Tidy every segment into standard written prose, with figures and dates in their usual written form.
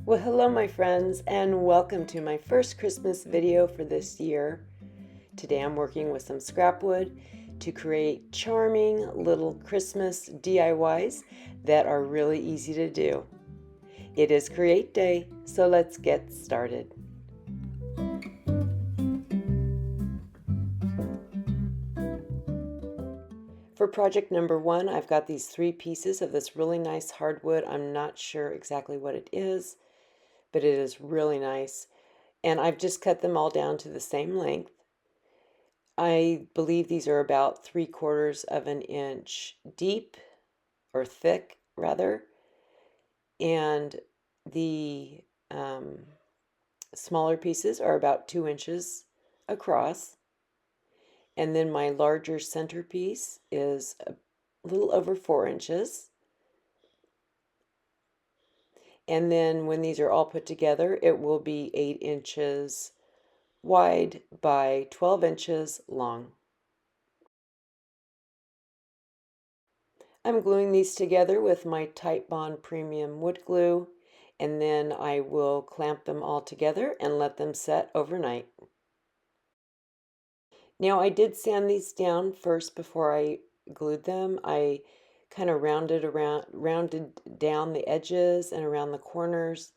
Well, hello my friends, and welcome to my first Christmas video for this year. Today I'm working with some scrap wood to create charming little Christmas DIYs that are really easy to do. It is Create Day, so let's get started. For project number one, I've got these 3 pieces of this really nice hardwood. I'm not sure exactly what it is, but it is really nice. And I've just cut them all down to the same length. I believe these are about 3/4 of an inch deep, or thick rather, and the smaller pieces are about 2 inches across. And then my larger centerpiece is a little over 4 inches. And then when these are all put together, it will be 8 inches wide by 12 inches long. I'm gluing these together with my Titebond Premium wood glue, and then I will clamp them all together and let them set overnight. Now I did sand these down first before I glued them. I kind of rounded down the edges and around the corners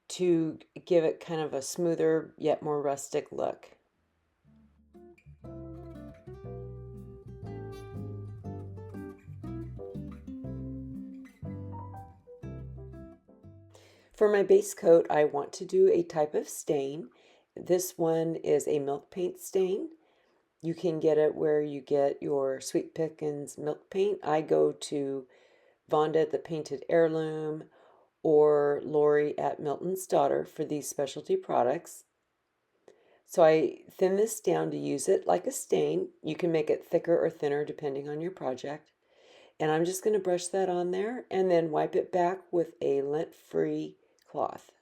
to give it kind of a smoother yet more rustic look. For my base coat, I want to do a type of stain. This one is a milk paint stain. You can get it where you get your Sweet Pickins milk paint. I go to Vonda at the Painted Heirloom or Lori at Milton's Daughter for these specialty products. So I thin this down to use it like a stain. You can make it thicker or thinner depending on your project. And I'm just going to brush that on there and then wipe it back with a lint-free cloth.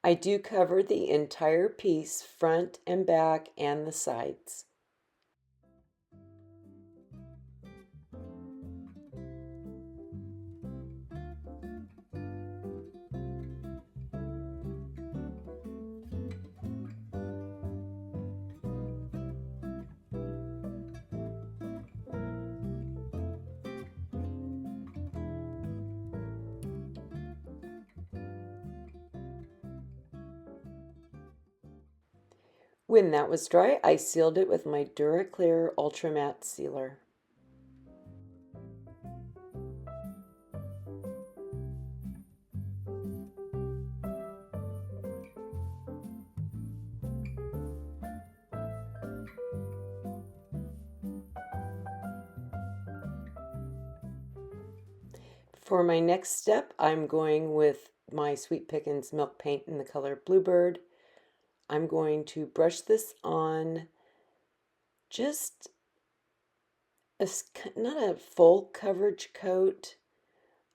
I do cover the entire piece, front and back and the sides. When that was dry, I sealed it with my DuraClear Ultra Matte Sealer. For my next step, I'm going with my Sweet Pickins milk paint in the color Bluebird. I'm going to brush this on just not a full coverage coat.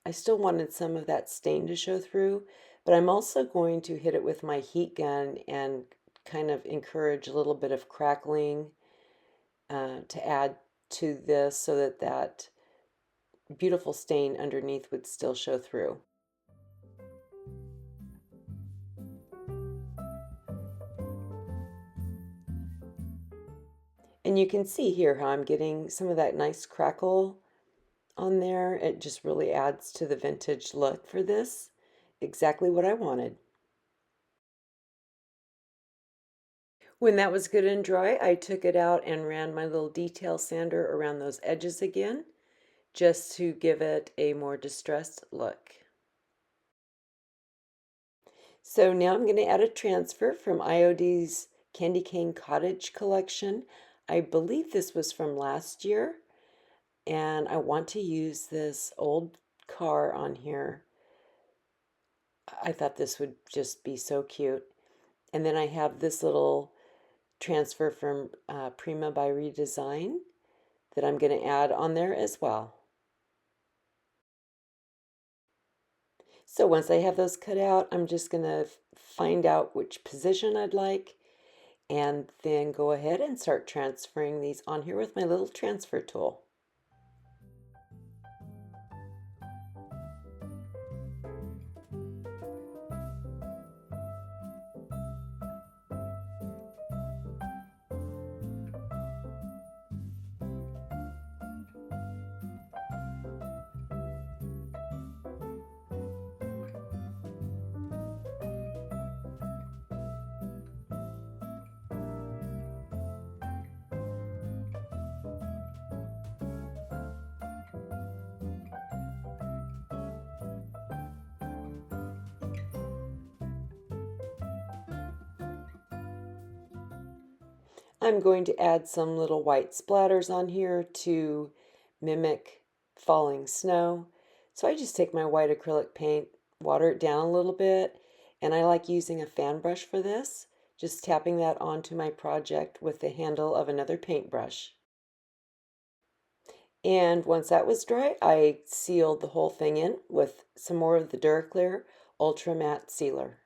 I still wanted some of that stain to show through, but I'm also going to hit it with my heat gun and kind of encourage a little bit of crackling to add to this so that that beautiful stain underneath would still show through. And you can see here how I'm getting some of that nice crackle on there. It just really adds to the vintage look for this. Exactly what I wanted. When that was good and dry, I took it out and ran my little detail sander around those edges again, just to give it a more distressed look. So now I'm going to add a transfer from IOD's Candy Cane Cottage collection. I believe this was from last year, and I want to use this old car on here. I thought this would just be so cute. And then I have this little transfer from Prima by Redesign that I'm going to add on there as well. So once I have those cut out, I'm just going to find out which position I'd like and then go ahead and start transferring these on here with my little transfer tool. I'm going to add some little white splatters on here to mimic falling snow. So I just take my white acrylic paint, water it down a little bit, and I like using a fan brush for this, just tapping that onto my project with the handle of another paintbrush. And once that was dry, I sealed the whole thing in with some more of the Duraclear Ultra Matte Sealer.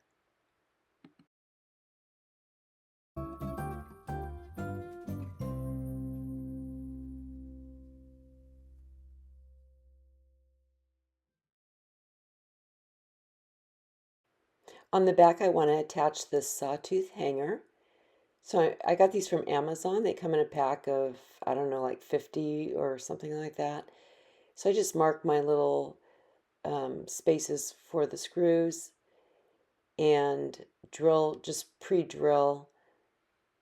On the back, I want to attach this sawtooth hanger. So I got these from Amazon. They come in a pack of, I don't know, like 50 or something like that. So I just mark my little spaces for the screws and just pre-drill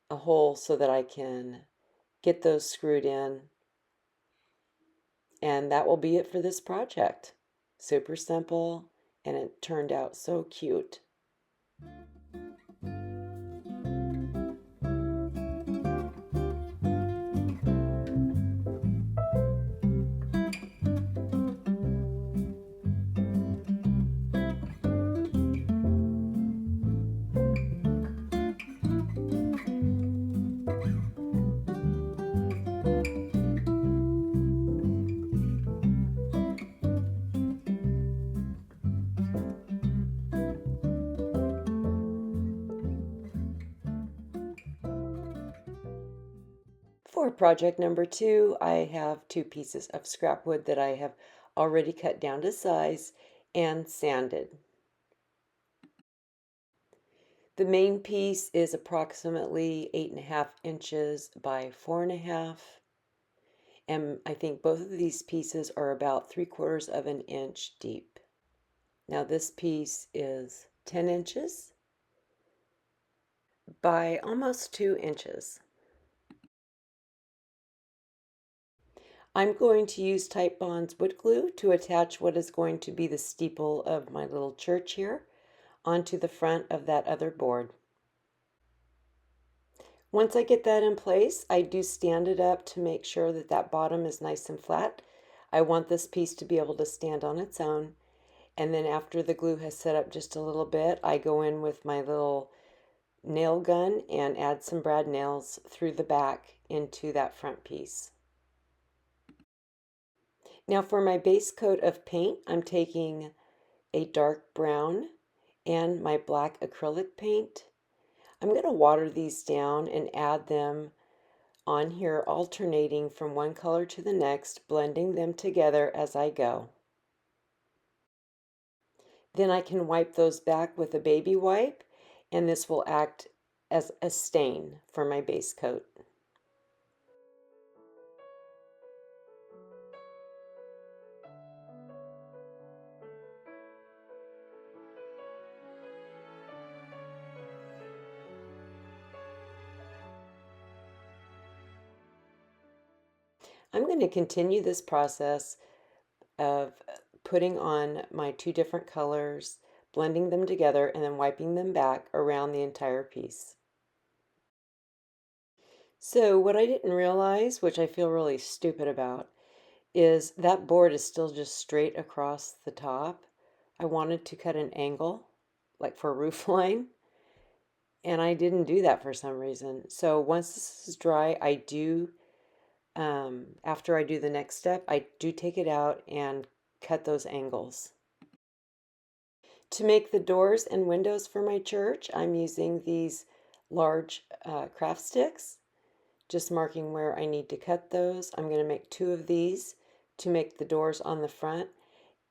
a hole so that I can get those screwed in. And that will be it for this project. Super simple, and it turned out so cute. For project number 2, I have 2 pieces of scrap wood that I have already cut down to size and sanded. The main piece is approximately 8.5 inches by 4.5, and I think both of these pieces are about 3/4 of an inch deep. Now this piece is 10 inches by almost 2 inches. I'm going to use Titebond's wood glue to attach what is going to be the steeple of my little church here onto the front of that other board. Once I get that in place, I do stand it up to make sure that that bottom is nice and flat. I want this piece to be able to stand on its own. And then after the glue has set up just a little bit, I go in with my little nail gun and add some brad nails through the back into that front piece. Now for my base coat of paint, I'm taking a dark brown and my black acrylic paint. I'm going to water these down and add them on here, alternating from one color to the next, blending them together as I go. Then I can wipe those back with a baby wipe, and this will act as a stain for my base coat. I'm going to continue this process of putting on my 2 different colors, blending them together, and then wiping them back around the entire piece. So what I didn't realize, which I feel really stupid about, is that board is still just straight across the top. I wanted to cut an angle, like for a roof line, and I didn't do that for some reason. So once this is dry, I do, after I do the next step, I do take it out and cut those angles. To make the doors and windows for my church, I'm using these large craft sticks, just marking where I need to cut those. I'm going to make 2 of these to make the doors on the front,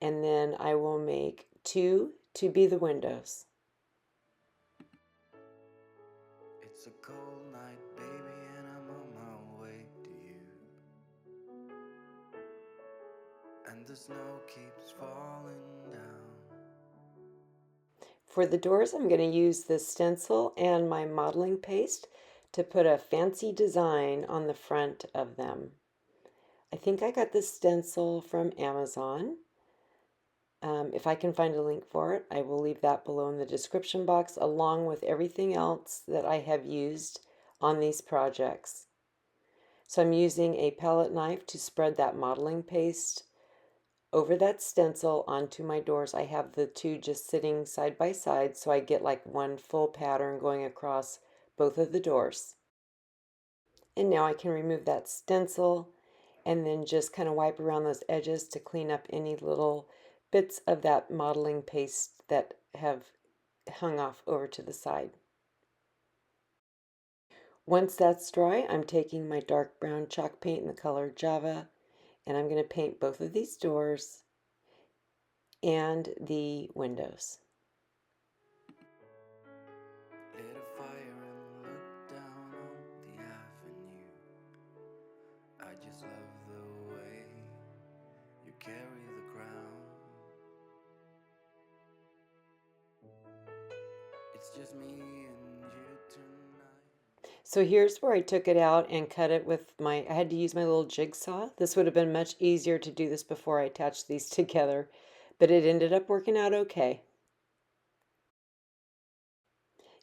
and then I will make 2 to be the windows. It's a cold night, baby, and I'm on my way to you. And the snow keeps falling down. For the doors, I'm going to use this stencil and my modeling paste to put a fancy design on the front of them. I think I got this stencil from Amazon. If I can find a link for it, I will leave that below in the description box, along with everything else that I have used on these projects. So I'm using a palette knife to spread that modeling paste over that stencil onto my doors. I have the two just sitting side by side, so I get like one full pattern going across both of the doors. And now I can remove that stencil and then just kind of wipe around those edges to clean up any little bits of that modeling paste that have hung off over to the side. Once that's dry, I'm taking my dark brown chalk paint in the color Java, and I'm going to paint both of these doors and the windows. Lit a fire and looked down on the avenue. I just love the way you carry the crown. It's just me and you tonight. So here's where I took it out and cut it with I had to use my little jigsaw. This would have been much easier to do this before I attached these together, but it ended up working out okay.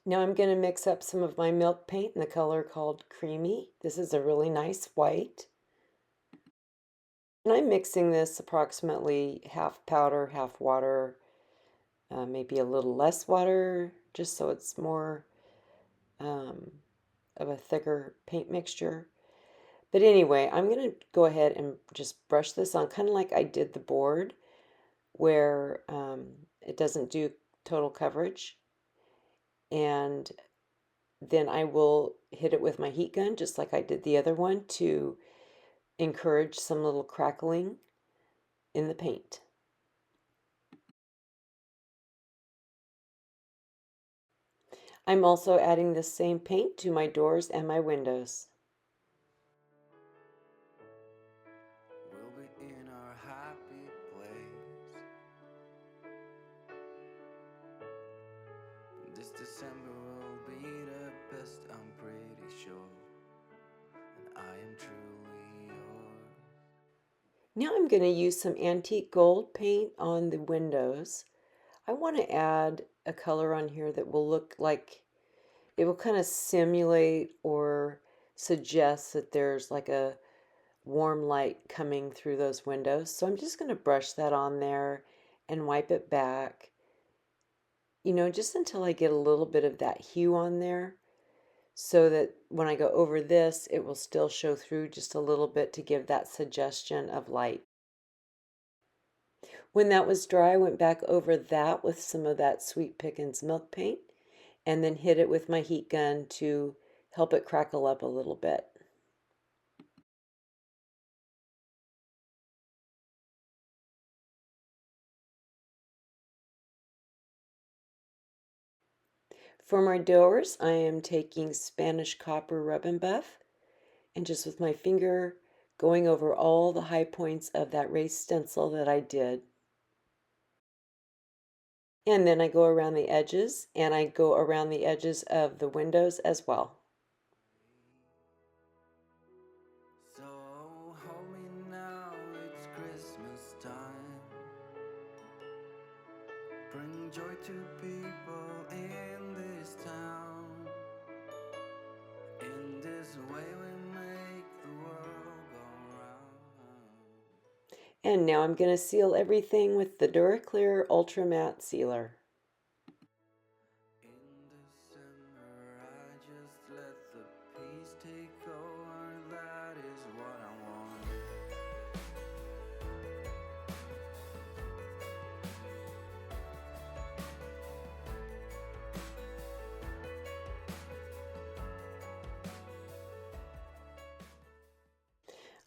Now I'm going to mix up some of my milk paint in the color called Creamy. This is a really nice white. And I'm mixing this approximately half powder, half water, maybe a little less water, just so it's more of a thicker paint mixture. But anyway, I'm going to go ahead and just brush this on, kind of like I did the board, where it doesn't do total coverage. And then I will hit it with my heat gun, just like I did the other one, to encourage some little crackling in the paint. I'm also adding the same paint to my doors and my windows. We'll be in our happy place. This December will be the best, I'm pretty sure. And I am truly yours. Now I'm going to use some antique gold paint on the windows. I want to add a color on here that will look like it will kind of simulate or suggest that there's like a warm light coming through those windows. So I'm just going to brush that on there and wipe it back, just until I get a little bit of that hue on there, so that when I go over this, it will still show through just a little bit to give that suggestion of light. When that was dry, I went back over that with some of that Sweet Pickins milk paint and then hit it with my heat gun to help it crackle up a little bit. For my doors, I am taking Spanish copper rub and buff and just with my finger going over all the high points of that raised stencil that I did. And then I go around the edges and I go around the edges of the windows as well. So hold me now, it's Christmas time. Bring joy to people in this town. In this way we make the world go round. And now I'm going to seal everything with the Duraclear Ultra Matte Sealer. In December I just let the peace take over, that is what I want.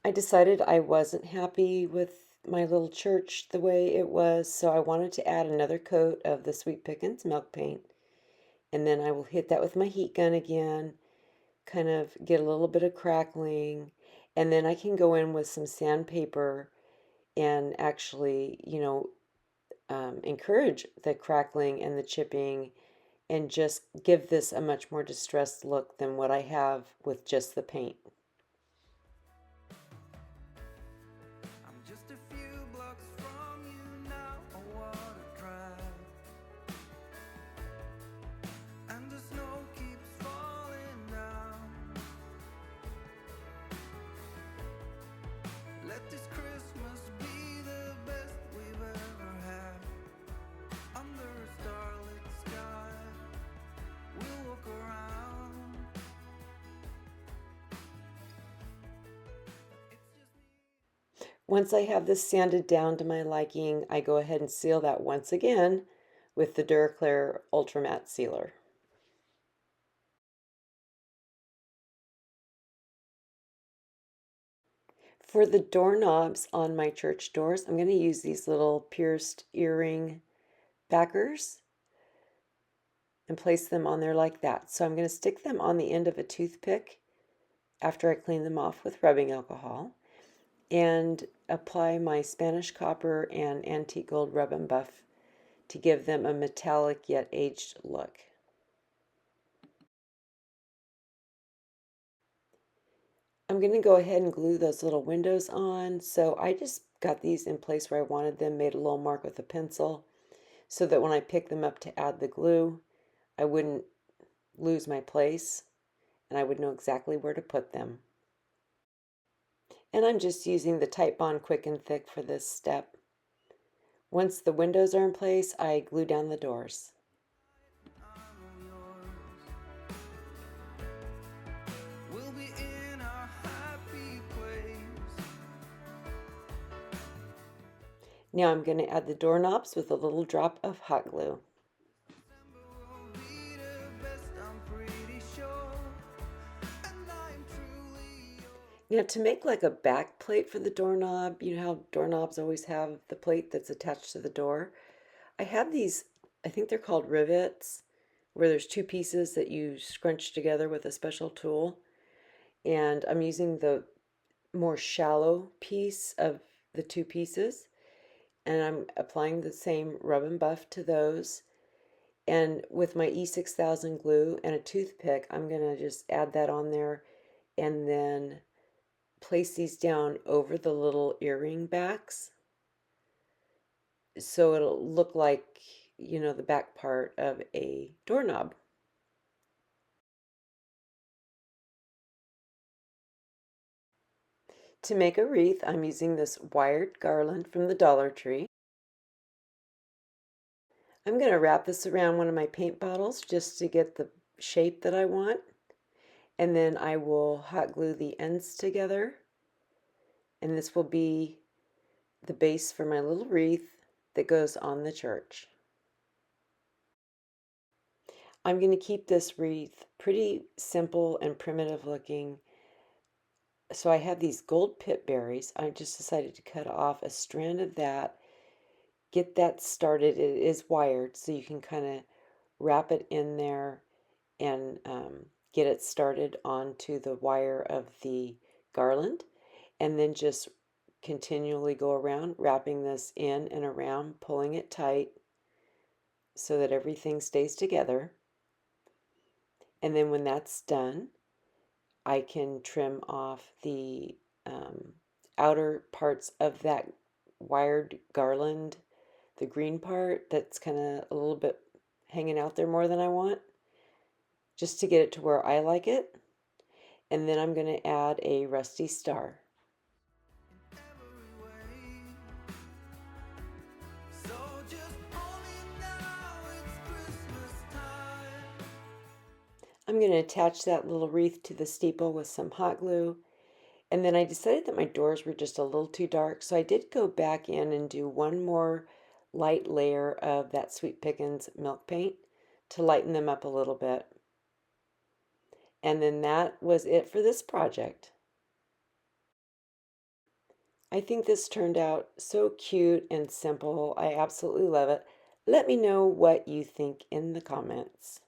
I decided I wasn't happy with my little church the way it was, so I wanted to add another coat of the Sweet Pickins milk paint. And then I will hit that with my heat gun again, kind of get a little bit of crackling, and then I can go in with some sandpaper and actually, encourage the crackling and the chipping and just give this a much more distressed look than what I have with just the paint. I'm just a few blocks from you now, I wanna cry. And the snow keeps falling down. Once I have this sanded down to my liking, I go ahead and seal that once again with the Duraclear Ultra Matte Sealer. For the doorknobs on my church doors, I'm going to use these little pierced earring backers and place them on there like that. So I'm going to stick them on the end of a toothpick after I clean them off with rubbing alcohol and apply my Spanish copper and antique gold rub and buff to give them a metallic yet aged look. I'm going to go ahead and glue those little windows on. So I just got these in place where I wanted them, made a little mark with a pencil so that when I pick them up to add the glue, I wouldn't lose my place and I would know exactly where to put them. And I'm just using the Titebond Quick and Thick for this step. Once the windows are in place, I glue down the doors. Now I'm going to add the doorknobs with a little drop of hot glue. Now to make like a back plate for the doorknob, you know how doorknobs always have the plate that's attached to the door? I have these, I think they're called rivets, where there's two pieces that you scrunch together with a special tool. And I'm using the more shallow piece of the two pieces. And I'm applying the same rub and buff to those. And with my E6000 glue and a toothpick, I'm going to just add that on there and then place these down over the little earring backs so it'll look like, you know, the back part of a doorknob. To make a wreath, I'm using this wired garland from the Dollar Tree. I'm going to wrap this around one of my paint bottles just to get the shape that I want. And then I will hot glue the ends together. And this will be the base for my little wreath that goes on the church. I'm going to keep this wreath pretty simple and primitive looking. So I have these gold pip berries. I just decided to cut off a strand of that, get that started. It is wired, so you can kind of wrap it in there and get it started onto the wire of the garland, and then just continually go around wrapping this in and around, pulling it tight so that everything stays together. And then when that's done, I can trim off the outer parts of that wired garland, the green part that's kind of a little bit hanging out there more than I want, just to get it to where I like it. And then I'm going to add a rusty star. I'm going to attach that little wreath to the steeple with some hot glue. And then I decided that my doors were just a little too dark, so I did go back in and do one more light layer of that Sweet Pickins milk paint to lighten them up a little bit. And then that was it for this project. I think this turned out so cute and simple. I absolutely love it. Let me know what you think in the comments.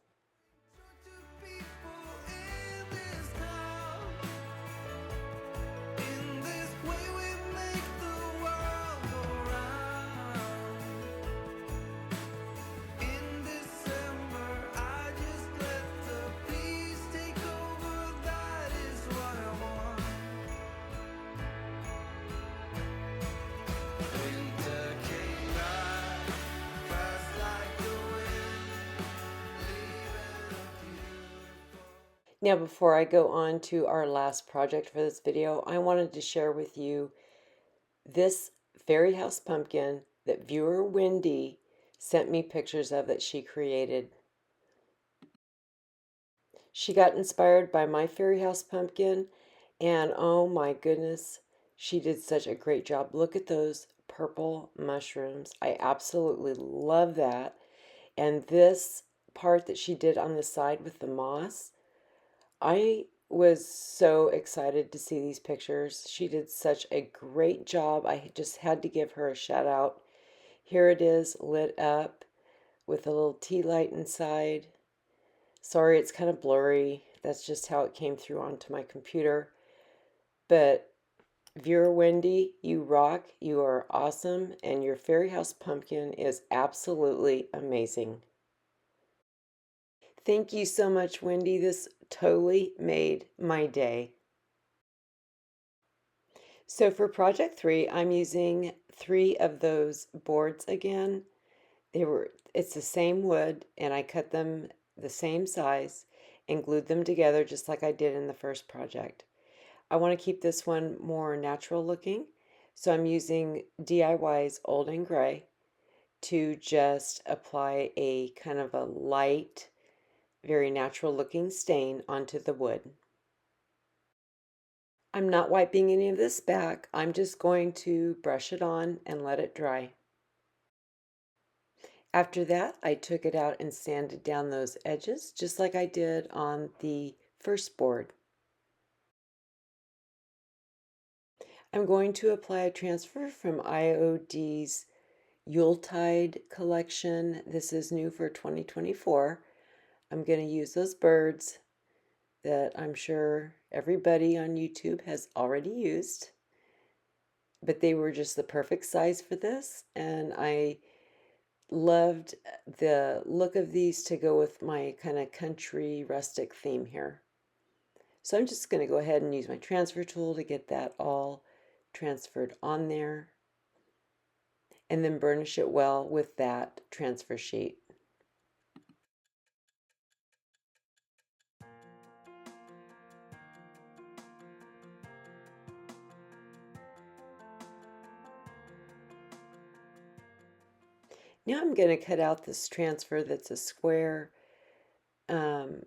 Now, before I go on to our last project for this video, I wanted to share with you this fairy house pumpkin that viewer Wendy sent me pictures of that she created. She got inspired by my fairy house pumpkin, and oh my goodness, She did such a great job. Look at those purple mushrooms. I absolutely love that. And this part that she did on the side with the moss, I was so excited to see these pictures. She did such a great job. I just had to give her a shout out. Here it is lit up with a little tea light inside. Sorry, it's kind of blurry. That's just how it came through onto my computer. But viewer Wendy, you rock. You are awesome. And your fairy house pumpkin is absolutely amazing. Thank you so much, Wendy. This totally made my day. So for project 3, I'm using 3 of those boards again. It's the same wood, and I cut them the same size and glued them together just like I did in the first project. I want to keep this one more natural looking, so I'm using DIY's Old and Gray to just apply a kind of a light, very natural looking stain onto the wood. I'm not wiping any of this back. I'm just going to brush it on and let it dry. After that, I took it out and sanded down those edges just like I did on the first board. I'm going to apply a transfer from IOD's Yuletide collection. This is new for 2024. I'm going to use those birds that I'm sure everybody on YouTube has already used, but they were just the perfect size for this, and I loved the look of these to go with my kind of country rustic theme here. So I'm just going to go ahead and use my transfer tool to get that all transferred on there, and then burnish it well with that transfer sheet. Now I'm going to cut out this transfer that's a square. Um,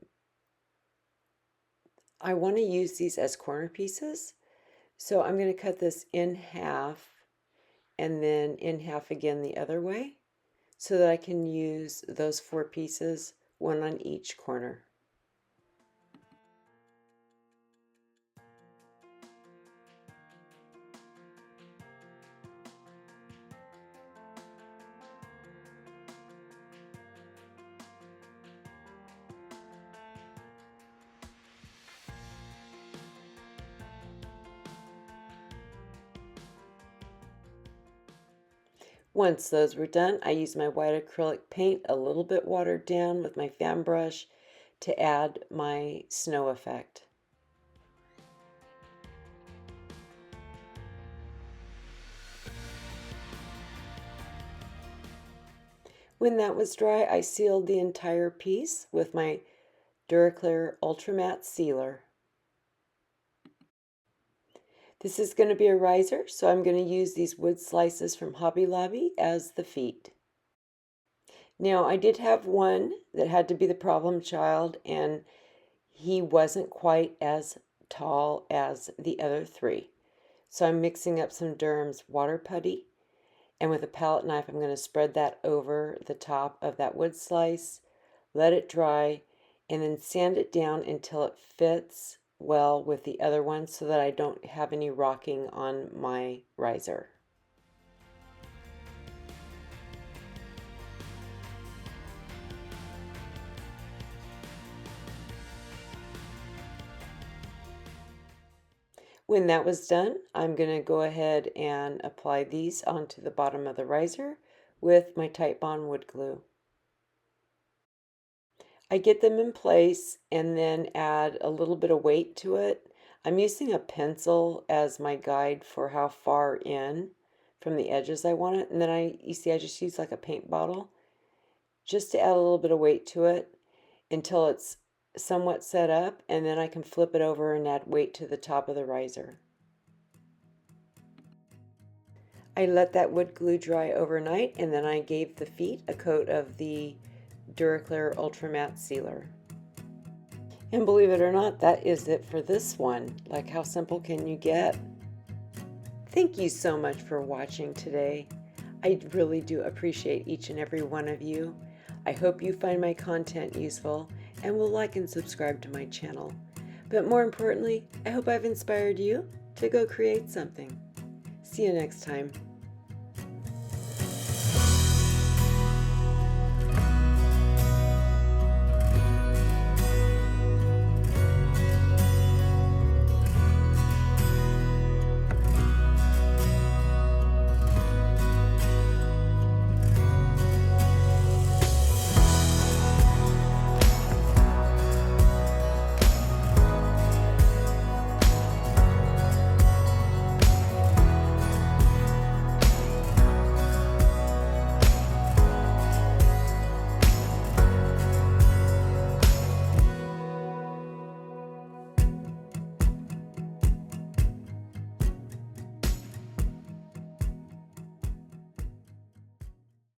I want to use these as corner pieces. So I'm going to cut this in half and then in half again the other way so that I can use those 4 pieces, one on each corner. Once those were done, I used my white acrylic paint, a little bit watered down with my fan brush to add my snow effect. When that was dry, I sealed the entire piece with my Duraclear Ultra Matte Sealer. This is going to be a riser, so I'm going to use these wood slices from Hobby Lobby as the feet. Now, I did have one that had to be the problem child, and he wasn't quite as tall as the other 3. So I'm mixing up some Durham's water putty, and with a palette knife, I'm going to spread that over the top of that wood slice, let it dry, and then sand it down until it fits well with the other one so that I don't have any rocking on my riser. When that was done, I'm going to go ahead and apply these onto the bottom of the riser with my Titebond wood glue. I get them in place and then add a little bit of weight to it. I'm using a pencil as my guide for how far in from the edges I want it. And then you see I just use like a paint bottle just to add a little bit of weight to it until it's somewhat set up, and then I can flip it over and add weight to the top of the riser. I let that wood glue dry overnight, and then I gave the feet a coat of the Duraclear Ultra Matte Sealer. And believe it or not, that is it for this one. Like, how simple can you get? Thank you so much for watching today. I really do appreciate each and every one of you. I hope you find my content useful and will like and subscribe to my channel. But more importantly, I hope I've inspired you to go create something. See you next time.